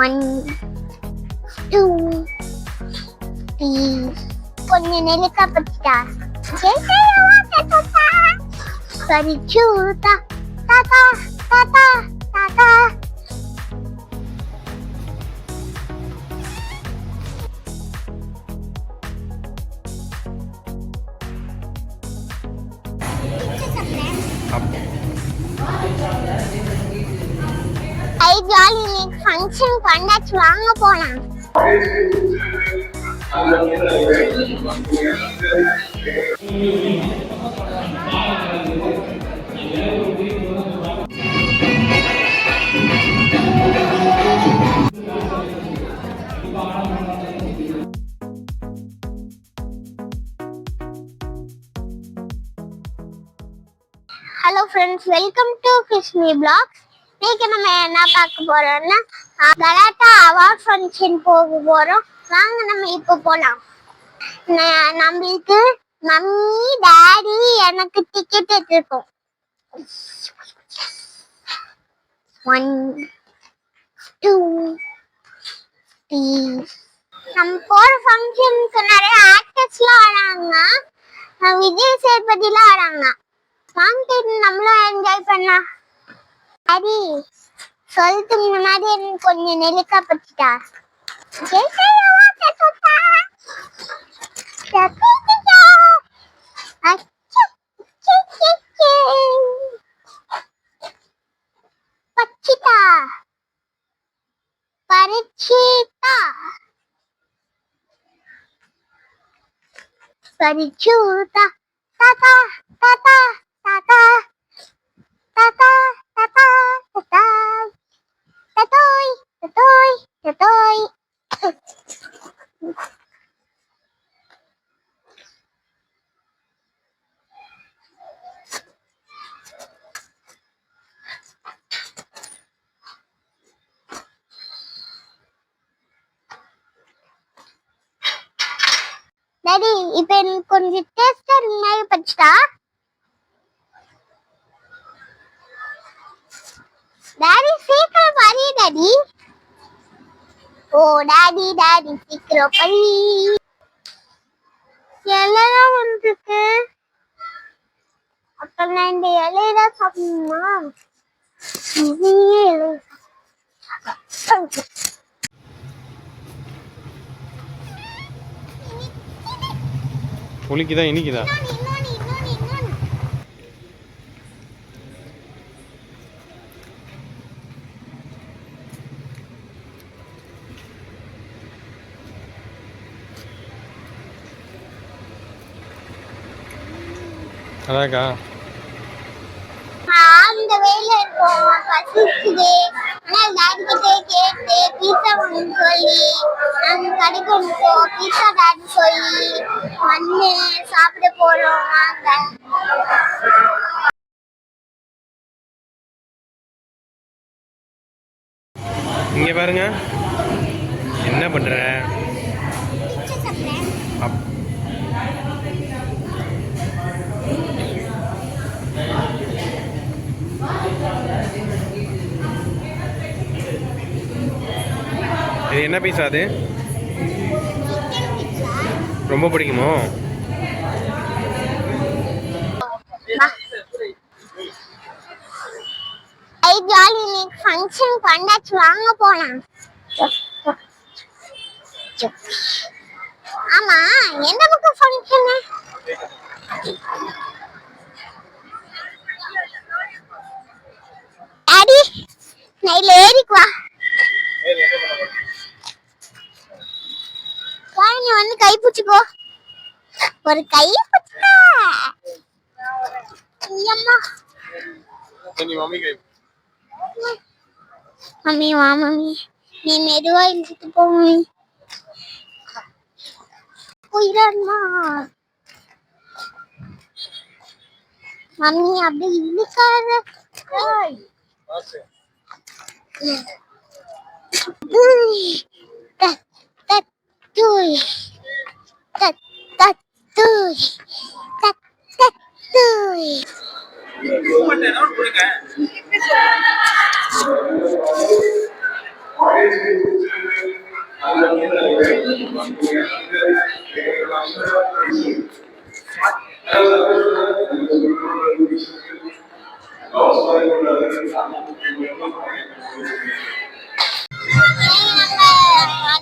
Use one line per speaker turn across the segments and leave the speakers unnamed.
1 2 3 கொஞ்சம் நெல்லிக்காய் பறிச்சிட்டா பறிச்சுட்டா தாத்தா தாத்தா தாத்தா ஐ ஜாலி ஃபங்க்ஷன் பண்ணாச்சு வாங்க போலாம். Hello friends, welcome to Krishni blogs. இன்னைக்கு நம்ம என்ன பார்க்க போறோம்னா கலாட்டா அவார்ட் ஃபங்க்ஷன் போக போறோம். வாங்க நம்ம இப்போ போலாம். நம்மளுக்கு மம்மி டாடி எனக்கு டிக்கெட் எடுத்துருக்கோம். 1 2 3 நம்ம போற ஃபங்க்ஷனுக்கு நிறைய ஆக்டர்ஸ்லாம் வராங்க. விஜய் சேதுபதிலாம் வராங்க. வாங்கிட்டு நம்மளும் என்ஜாய் பண்ணலாம். டாடி சொல்றதுக்கு முன்னாடி எனக்கு கொஞ்சம் நெல்லிக்காய் பறிச்சிட்டா பச்சிட்டா பறிச்சிட்டா பறிச்சுட்டா தாத்தா தாத்தா தாத்தா தாத்தா தாத்தா தாத்தா தத்தோய் தத்தோய் தத்தோய். டாடி இப்ப எனக்கு கொஞ்சம் டேஸ்டா மாதிரி பச்சிட்டா. டாடி சீக்கிரம் பறி டாடி. ஓ டாடி டாடி சீக்கிரம் பறி. எல்லாம் வந்துருக்கு. அப்ப நான் இந்த இலையதான் சாப்பிடணுமா?
புளிக்குதா இனிக்குதா? அதாக்கா
அந்த வேல இருக்கும் பசிக்குது. ஆனால் டாடி கிட்டே கேட்டு பீஸா வாங்க சொல்லி நாங்க கடைக்கு வந்துட்டோம். பீஸா டாடி சொல்லி வந்து சாப்பிட போறோம். வாங்க.
இங்க பாருங்க என்ன பண்ற? இது என்ன பீஸா? அது ரொம்ப பிடிக்குமோ?
ஐ ஜாலி ஃபங்க்ஷன் பண்ணாச்சு வாங்க போலாம். ஆமா எந்த பக்கம் ஃபங்க்ஷன்? டாடி நைல ஏறிக்கு வா. நீ வந்து கை பிடிச்சுக்கோ. ஒரு கை பிடிச்சுக்கா. மம்மி வா மம்மி. நீ மெதுவா இழுத்துட்டு போ மம்மி. போயிடாமா மம்மி அப்படி இழுக்காத.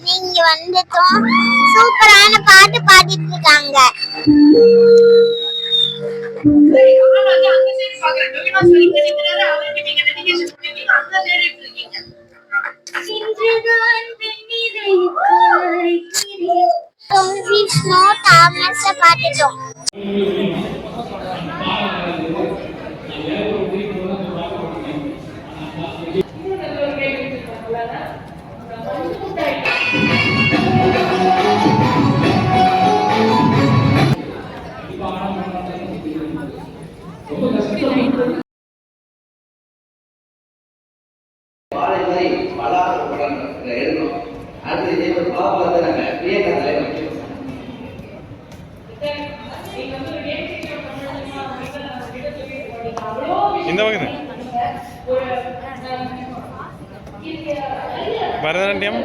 நீங்க வந்துட்டோம். சூப்பரான பாட்டு பாடிட்டு இருக்காங்க. பாட்டுட்டோம்.
இந்த பக்கம் பரதநாட்டியம்